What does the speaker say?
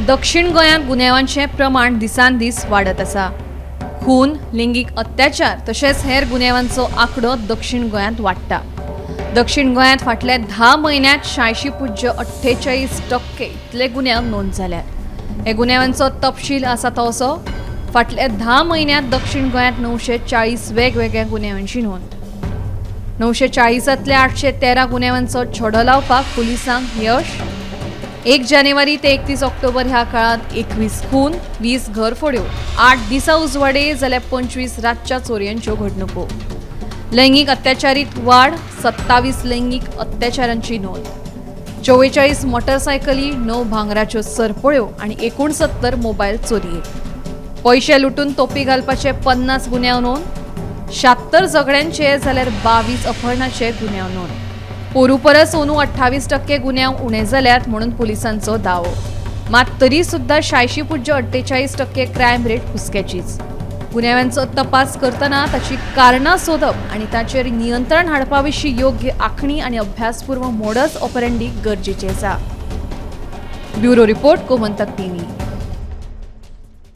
दक्षिण गोंयांत गुन्यांवांचें प्रमाण दिसान दीस वाडत आसा। खून, लिंगीक अत्याचार तशेंच हेर गुन्यांवांचो आंकडो दक्षिण गोंयांत वाडटा। दक्षिण गोंयांत फाटल्या 10 म्हयन्यांत 86.48% इतले गुन्यांव नोंद जाल्यात। हे गुन्यांवांचो तपशील आसा तो असो: फाटल्या 10 म्हयन्यांत दक्षिण गोंयांत 940 वेगवेगळ्या गुन्यांवांची नोंद। 940तल्या 813 गुन्यांवांचो छडो लावपाक पुलिसांक यश। 1 जानेवारी ते 31 ऑक्टोबर ह्या काळात 21 खून, 20 घरफोड्यो, 8 दिसा उजवाडे जाल्यार 25 रातच्या चोरयांच्यो घडणुको। लैंगिक अत्याचारीत वाड, 27 लैंगिक अत्याचारांची नोंद। 44 मोटरसायकली, 9 भांगराच्यो सरपळ्यो आणि 69 मोबायल चोरये। पैशे लुटून तोपी घालपाचे 50 गुन्यांव नोंद। 76 झगड्यांचे जाल्यार 22 अपहरणाचे गुन्यांव नोंद। पोरू परस अंदू 28% गुन्यांव उणे जाल्यात म्हणून पुलिसांचो दावो। मात तरी सुद्धा 86.48% क्रायम रेट हुस्क्याचीच। गुन्यांवांचो तपास करतना ताची कारणां सोदप आनी ताचेर नियंत्रण हाडपा विशीं योग्य आंखणी आनी अभ्यासपूर्व मोडस ऑपरेंडी गरजेचें आसा। Bureau report, Gomantak TV.